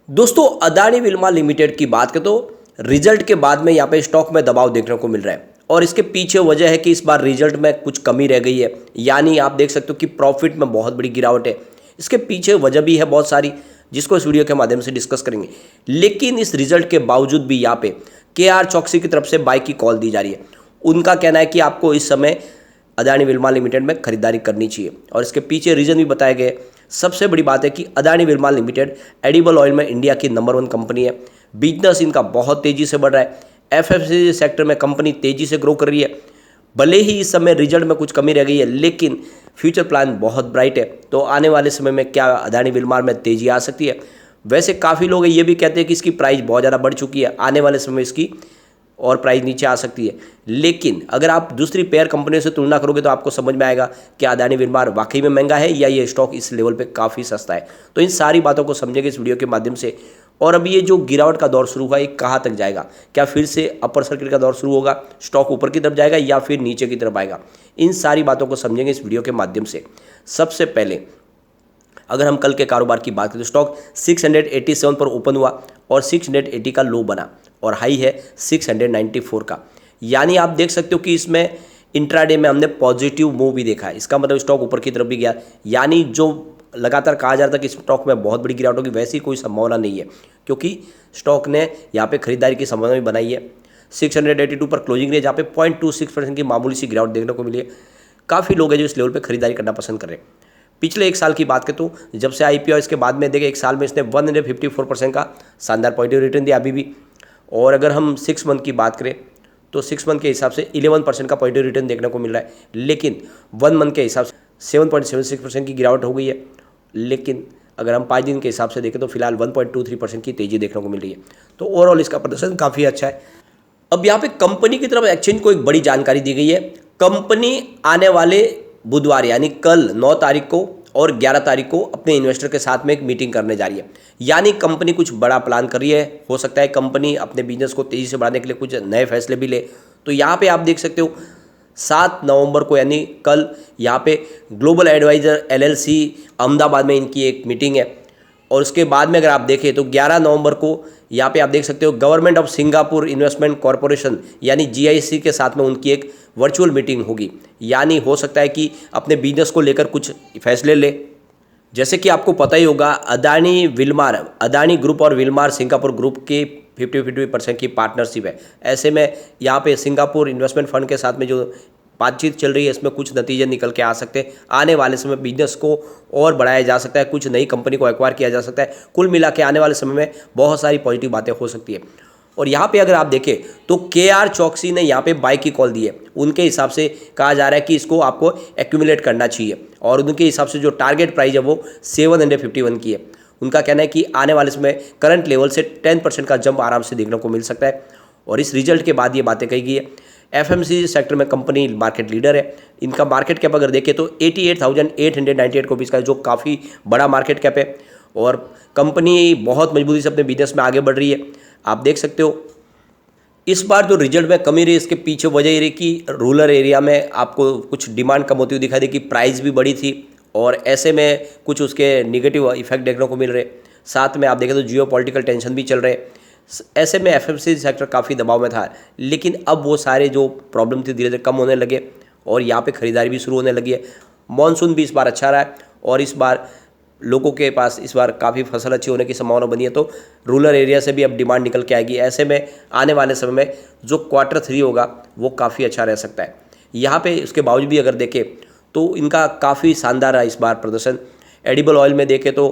दोस्तों Adani Wilma limited की बात करें तो रिजल्ट के बाद में यहाँ पे स्टॉक में दबाव देखने को मिल रहा है और इसके पीछे वजह है कि इस बार रिजल्ट में कुछ कमी रह गई है। यानी आप देख सकते हो कि प्रॉफिट में बहुत बड़ी गिरावट है। इसके पीछे वजह भी है बहुत सारी, जिसको इस वीडियो के माध्यम से डिस्कस करेंगे। लेकिन इस रिजल्ट के बावजूद भी यहाँ पे KR चौकसी की तरफ से बाय की कॉल दी जा रही है। उनका कहना है कि आपको इस समय अदानी विल्मा लिमिटेड में खरीदारी करनी चाहिए और इसके पीछे रीजन भी बताए गए। सबसे बड़ी बात है कि Adani Wilma limited edible oil में इंडिया की नंबर 1 कंपनी है। बिजनेस इनका बहुत तेजी से बढ़ रहा है। FMCG सेक्टर में कंपनी तेजी से ग्रो कर रही है। भले ही इस समय रिजल्ट में कुछ कमी रह गई है, लेकिन फ्यूचर प्लान बहुत ब्राइट है। तो आने वाले समय में क्या अदानी विल्मा में तेजी आ सकती है? वैसे काफ़ी लोग ये भी कहते हैं कि इसकी प्राइस बहुत ज़्यादा बढ़ चुकी है, आने वाले समय इसकी और प्राइस नीचे आ सकती है। लेकिन अगर आप दूसरी पेयर कंपनियों से तुलना करोगे तो आपको समझ में आएगा कि अदानी विल्मा वाकई में महंगा है या ये स्टॉक इस लेवल पे काफ़ी सस्ता है। तो इन सारी बातों को समझेंगे इस वीडियो के माध्यम से। और अभी ये जो गिरावट का दौर शुरू हुआ, ये कहाँ तक जाएगा? क्या फिर से अपर सर्किट का दौर शुरू होगा, स्टॉक ऊपर की तरफ जाएगा या फिर नीचे की तरफ आएगा? इन सारी बातों को समझेंगे इस वीडियो के माध्यम से। सबसे पहले अगर हम कल के कारोबार की बात करें तो स्टॉक 687 पर ओपन हुआ और 680 का लो बना और हाई है 694 का। यानी आप देख सकते हो कि इसमें इंट्राडे में हमने पॉजिटिव मूव भी देखा है। इसका मतलब स्टॉक ऊपर की तरफ भी गया। यानी जो लगातार कहा जा रहा था कि स्टॉक में बहुत बड़ी गिरावट होगी, वैसी कोई संभावना नहीं है, क्योंकि स्टॉक ने यहाँ पे खरीदारी की संभावना भी बनाई है। 682 पर क्लोजिंग रेंज, जहाँ पे 0.26% की मामूली सी गिरावट देखने को मिली है। काफ़ी लोग हैं जो इस लेवल पर खरीदारी करना पसंद कर रहे हैं। पिछले एक साल की बात करें तो जब से IPO इसके बाद में देखें, एक साल में इसने 154% का शानदार पॉजिटिव रिटर्न दिया अभी भी। और अगर हम 6 मंथ की बात करें तो 6 मंथ के हिसाब से 11% का पॉजिटिव रिटर्न देखने को मिल रहा है। लेकिन 1 मंथ के हिसाब से 7.76% की गिरावट हो गई है। लेकिन अगर हम 5 दिन के हिसाब से देखें तो फिलहाल 1.23% की तेजी देखने को मिल रही है। तो ओवरऑल इसका प्रदर्शन काफ़ी अच्छा है। अब यहाँ पे कंपनी की तरफ एक्सचेंज को एक बड़ी जानकारी दी गई है। कंपनी आने वाले बुधवार यानी कल 9 तारीख को और 11 तारीख को अपने इन्वेस्टर के साथ में एक मीटिंग करने जा रही है। यानी कंपनी कुछ बड़ा प्लान कर रही है। हो सकता है कंपनी अपने बिजनेस को तेज़ी से बढ़ाने के लिए कुछ नए फैसले भी ले। तो यहाँ पे आप देख सकते हो 7 नवंबर को यानी कल यहाँ पे ग्लोबल एडवाइज़र LLC अहमदाबाद में इनकी एक मीटिंग है। और उसके बाद में अगर आप देखें तो 11 नवंबर को यहाँ पे आप देख सकते हो government of Singapore investment corporation यानी GIC के साथ में उनकी एक वर्चुअल मीटिंग होगी। यानी हो सकता है कि अपने बिजनेस को लेकर कुछ फैसले ले। जैसे कि आपको पता ही होगा, अदानी ग्रुप और विल्मार सिंगापुर ग्रुप की 50-50% की पार्टनरशिप है। ऐसे में यहाँ पे सिंगापुर इन्वेस्टमेंट फंड के साथ में जो बातचीत चल रही है, इसमें कुछ नतीजे निकल के आ सकते हैं। आने वाले समय बिजनेस को और बढ़ाया जा सकता है, कुछ नई कंपनी को एक्वायर किया जा सकता है। कुल मिला के आने वाले समय में बहुत सारी पॉजिटिव बातें हो सकती है। और यहाँ पे अगर आप देखें तो KR चौकसी ने यहाँ पे बाय की कॉल दी है। उनके हिसाब से कहा जा रहा है कि इसको आपको एक्यूमुलेट करना चाहिए और उनके हिसाब से जो टारगेट प्राइस है वो 751 की है। उनका कहना है कि आने वाले समय करंट लेवल से 10% का जंप आराम से देखने को मिल सकता है। और इस रिजल्ट के बाद ये बातें कही गई है। FMCG सेक्टर में कंपनी मार्केट लीडर है। इनका मार्केट कैप अगर देखें तो 88,898 करोड़ का, जो काफ़ी बड़ा मार्केट कैप है। और कंपनी बहुत मजबूती से अपने बिजनेस में आगे बढ़ रही है। आप देख सकते हो इस बार जो रिजल्ट में कमी रही, इसके पीछे वजह ये रही कि रूरल एरिया में आपको कुछ डिमांड कम होती हुई दिखाई दी, कि प्राइस भी बड़ी थी और ऐसे में कुछ उसके नेगेटिव इफेक्ट देखने को मिल रहे। साथ में आप देखें तो जियोपॉलिटिकल टेंशन भी चल रहे। ऐसे में FMCG सेक्टर काफ़ी दबाव में था। लेकिन अब वो सारे जो प्रॉब्लम थी धीरे धीरे कम होने लगे और यहाँ पे खरीदारी भी शुरू होने लगी है। मॉनसून भी इस बार अच्छा रहा है और इस बार लोगों के पास इस बार काफ़ी फसल अच्छी होने की संभावना बनी है। तो रूरल एरिया से भी अब डिमांड निकल के आएगी। ऐसे में आने वाले समय में जो Q3 होगा वो काफ़ी अच्छा रह सकता है। यहाँ पे उसके बावजूद भी अगर देखें तो इनका काफ़ी शानदार है इस बार प्रदर्शन। एडिबल ऑयल में देखें तो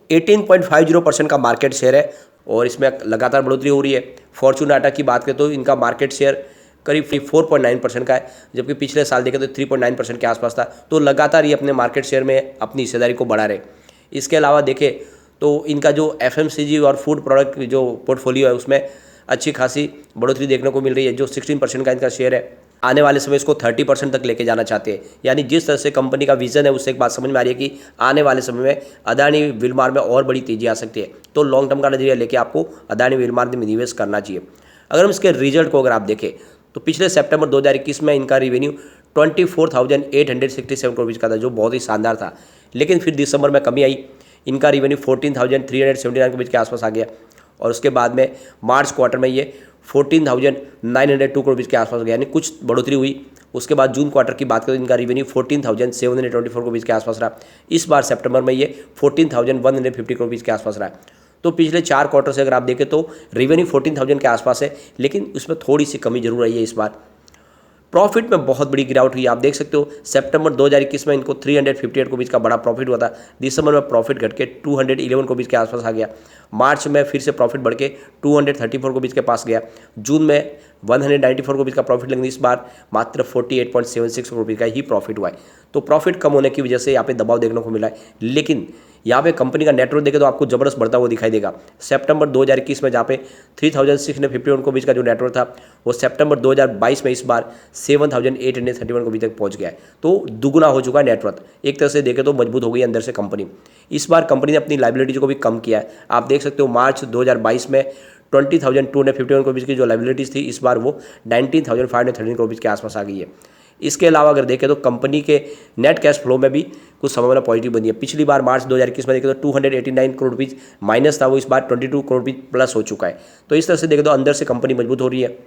18.50% का मार्केट शेयर है और इसमें लगातार बढ़ोतरी हो रही है। फॉर्चून आटा की बात करें तो इनका मार्केट शेयर करीब 4.9% का है, जबकि पिछले साल देखें तो 3.9% के आसपास था। तो लगातार ये अपने मार्केट शेयर में अपनी हिस्सेदारी को बढ़ा रहे। इसके अलावा देखें तो इनका जो FMCG और फूड प्रोडक्ट जो पोर्टफोलियो है उसमें अच्छी खासी बढ़ोतरी देखने को मिल रही है। जो 16% का इनका शेयर है, आने वाले समय इसको 30% तक लेके जाना चाहते हैं। यानी जिस तरह से कंपनी का विजन है उससे एक बात समझ में आ रही है कि आने वाले समय में अदानी विल्मार में और बड़ी तेजी आ सकती है। तो लॉन्ग टर्म का नजरिया लेके आपको अदानी विल्मार में निवेश करना चाहिए। अगर हम इसके रिजल्ट को अगर आप देखें तो पिछले सितंबर 2021 में इनका रेवेन्यू 24,867 करोड़ का था, जो बहुत ही शानदार था। लेकिन फिर दिसंबर में कमी आई। इनका रेवेन्यू 14,379 करोड़ रुपीज़ के आसपास आ गया। और उसके बाद में मार्च क्वार्टर में ये 14,902 करोड़ रुपीज़ के आसपास गया, यानी कुछ बढ़ोतरी हुई। उसके बाद जून क्वार्टर की बात करें तो इनका रेवेन्यू 14,724 करोड़ रुपीज़ के आसपास रहा। इस बार सितंबर में ये 14,150 करोड़ रुपीज़ के आसपास रहा। तो पिछले 4 क्वार्टर से अगर आप देखें तो रेवेन्यू 14,000 के आसपास है, लेकिन उसमें थोड़ी सी कमी जरूर आई है इस बार। प्रॉफिट में बहुत बड़ी गिरावट हुई, आप देख सकते हो। सितंबर 2021 में इनको 358 करोड़ रुपीज़ का बड़ा प्रॉफिट हुआ था। दिसंबर में प्रॉफिट घट के 211 करोड़ रुपीज़ के आसपास आ गया। मार्च में फिर से प्रॉफिट बढ़ के 234 करोड़ रुपीज़ के पास गया। जून में 194 करोड़ रुपीज़ का प्रॉफिट, लेकिन इस बार मात्र 48.76 करोड़ रुपीज़ का ही प्रॉफिट हुआ है। तो प्रॉफिट कम होने की वजह से यहाँ पे दबाव देखने को मिला है। लेकिन यहाँ पे कंपनी का नेटवर्क देखे तो आपको जबरदस्त बढ़ता हुआ दिखाई देगा। सितंबर 2021 में जहाँ पे 3,651 करोड़ रुपीज़ का जो नेटवर्क था, वो सितंबर 2022 में इस बार 7,831 करोड़ रुपीज़ तक पहुँच गया है। तो दुगुना हो चुका है नेटवर्क। एक तरह से देखें तो मजबूत हो गई अंदर से कंपनी। इस बार कंपनी ने अपनी लाइबिलिटीज को भी कम किया है। आप देख सकते हो मार्च 2022 में 20,251 करोड़ रुपीज़ की जो लाइबिलिटीज़ थी, इस बार वो 19,513 करोड़ रुपीज़ के आसपास आ गई है। इसके अलावा अगर देखें तो कंपनी के नेट कैश फ्लो में भी कुछ संभावना पॉजिटिव बनी है। पिछली बार मार्च 2021 में देखें तो 289 करोड़ रुपीज़ माइनस था, वो इस बार 22 करोड़ रुपीज़ प्लस हो चुका है। तो इस तरह से देखें तो अंदर से कंपनी मजबूत हो रही है।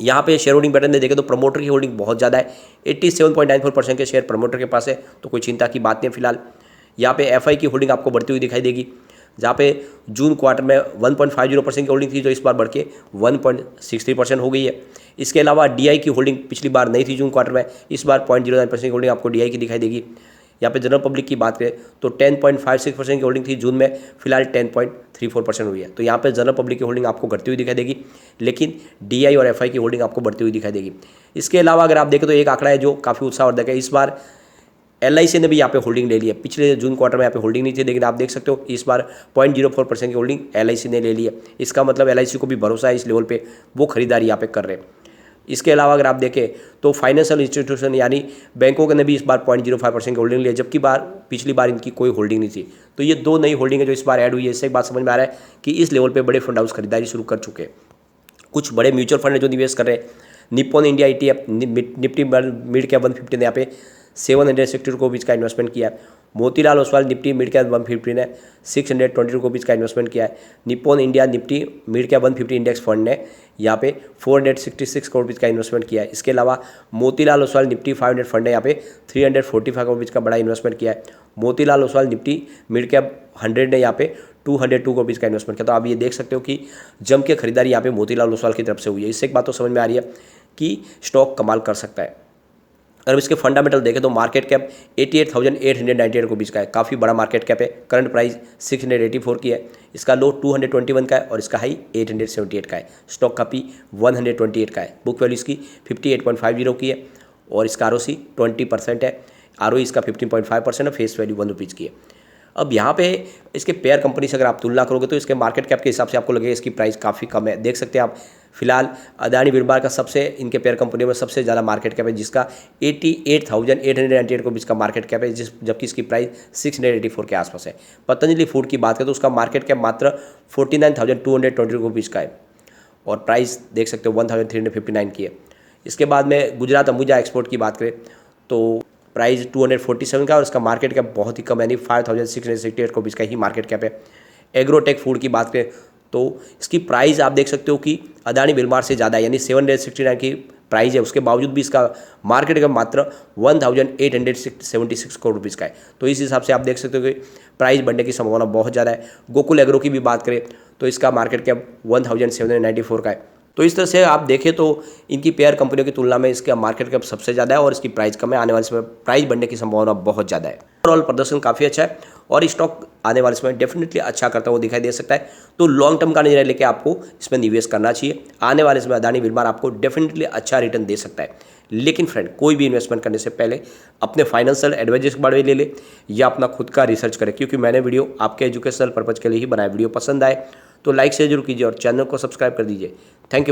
यहाँ पे शेयर होल्डिंग पैटर्न में देखें तो प्रमोटर की होल्डिंग बहुत ज़्यादा है। 87.94% के शेयर प्रमोटर के पास है, तो कोई चिंता की बात नहीं है फिलहाल। यहाँ पे एफआई की होल्डिंग आपको बढ़ती हुई दिखाई देगी, जहाँ पे जून क्वार्टर में 1.50% की होल्डिंग थी, जो इस बार बढ़ के 1.63% हो गई है। इसके अलावा डीआई की होल्डिंग पिछली बार नहीं थी जून क्वार्टर में, इस बार 0.09% की होल्डिंग आपको डीआई की दिखाई देगी। यहाँ पे जनरल पब्लिक की बात करें तो 10.56% की होल्डिंग थी जून में, फिलहाल 10.34% हुई है। तो यहाँ पे जनरल पब्लिक की होल्डिंग आपको घटती हुई दिखाई देगी, लेकिन डीआई और एफआई की होल्डिंग आपको बढ़ती हुई दिखाई देगी। इसके अलावा अगर आप देखें तो एक आंकड़ा है जो काफ़ी उत्साहवर्धक है। इस बार एलआईसी ने भी यहाँ पे होल्डिंग ले ली है। पिछले जून क्वार्टर में यहाँ पे होल्डिंग नहीं थी, लेकिन आप देख सकते हो इस बार 0.04% की होल्डिंग एलआईसी ने ले ली है। इसका मतलब एलआईसी को भी भरोसा है इस लेवल पे, वो खरीदारी यहाँ पे कर रहे हैं। इसके अलावा अगर आप देखें तो फाइनेंशियल इंस्टीट्यूशन यानी बैंकों ने भी इस बार 0.05% की होल्डिंग ली है, जबकि पिछली बार इनकी कोई होल्डिंग नहीं थी। तो ये 2 नई होल्डिंग है जो इस बार ऐड हुई है। इससे एक बात समझ में आ रहा है कि इस लेवल पर बड़े फंड हाउस खरीदारी शुरू कर चुके हैं। कुछ बड़े म्यूचुअल फंड जो निवेश कर रहे हैं, Nippon India ETF Nifty mid cap 150 ने यहाँ पे 760 करोड़ रुपीज़ का इन्वेस्टमेंट किया है। Motilal Oswal Nifty mid cap 150 ने 620 करोड़ रुपीज़ का इन्वेस्टमेंट किया है। Nippon India Nifty mid cap 150 index fund ने यहाँ पे 466 करोड़ रुपीज़ का इन्वेस्टमेंट किया है। इसके अलावा मोतीलाल ओसवाल निफ्टी 500 फंड ने यहाँ पे 345 करोड़ रुपीज़ का बड़ा इन्वेस्टमेंट किया है। Motilal Oswal Nifty mid cap 100 ने यहाँ पे 202 करोड़ रुपीज़ का इन्वेस्टमेंट किया। तो आप ये देख सकते हो कि जम के खरीदारी यहाँ पे मोतीलाल ओसवाल की तरफ से हुई है। इससे एक बात तो समझ में आ रही है कि स्टॉक कमाल कर सकता है। अगर इसके फंडामेंटल देखें तो मार्केट कैप 88,898 करोड़ रुपीज़ का है, काफ़ी बड़ा मार्केट कैप है। करंट प्राइस 684 की है, इसका लो 221 का है और इसका हाई 878 का है। स्टॉक का पी 128 का है। बुक वैल्यू इसकी 58.50 की है और इसका ROC 20% है। ROE इसका 15.5% है। फेस वैल्यू 1 रुपीज़ की है। अब यहाँ पे इसके पेयर कंपनी से अगर आप तुलना करोगे तो इसके मार्केट कैप के हिसाब से आपको लगेगा इसकी प्राइस काफ़ी कम है। देख सकते हैं आप, फिलहाल अदानी विर्बार का सबसे इनके पेयर कंपनियों में सबसे ज़्यादा मार्केट कैप है, जिसका 88,898 करोड़ का मार्केट कैप है, जबकि इसकी प्राइस 684 के आसपास है। पतंजलि फूड की बात करें तो उसका मार्केट कैप मात्र 49,220 रुपीज़ का है और प्राइस देख सकते हो 1,359 की है। इसके बाद में गुजरात अंबुजा एक्सपोर्ट की बात करें तो प्राइस 247 का और इसका मार्केट कैप बहुत ही कम, यानी 5,668 करोड़ का ही मार्केट कैप है। एग्रोटेक फूड की बात करें तो इसकी प्राइस आप देख सकते हो कि अदानी विर्बार से ज़्यादा है, यानी 769 की प्राइस है। उसके बावजूद भी इसका मार्केट कैप मात्र 1,876 करोड़ रुपीज़ का है। तो इस हिसाब से आप देख सकते हो कि प्राइस बढ़ने की संभावना बहुत ज़्यादा है। गोकुल एग्रो की भी बात करें तो इसका मार्केट कैप 1,794 का है। तो इस तरह से आप देखें तो इनकी पेयर कंपनियों की तुलना में इसका मार्केट कैप सबसे ज़्यादा है और इसकी प्राइस कम है। आने वाले समय प्राइस बढ़ने की संभावना बहुत ज़्यादा है। ओवरऑल प्रदर्शन काफ़ी अच्छा है और स्टॉक आने वाले समय डेफिनेटली अच्छा करता हुआ दिखाई दे सकता है। तो लॉन्ग टर्म का नजरिया लेके आपको इसमें निवेश करना चाहिए। आने वाले समय अदानी विर्बार आपको डेफिनेटली अच्छा रिटर्न दे सकता है। लेकिन फ्रेंड, कोई भी इन्वेस्टमेंट करने से पहले अपने फाइनेंशियल एडवाइजर्स के बारे में ले ले या अपना खुद का रिसर्च करें, क्योंकि मैंने वीडियो आपके एजुकेशनल पर्पज़ के लिए ही बनाया। वीडियो पसंद आए तो लाइक शेयर जरूर कीजिए और चैनल को सब्सक्राइब कर दीजिए। Thank you.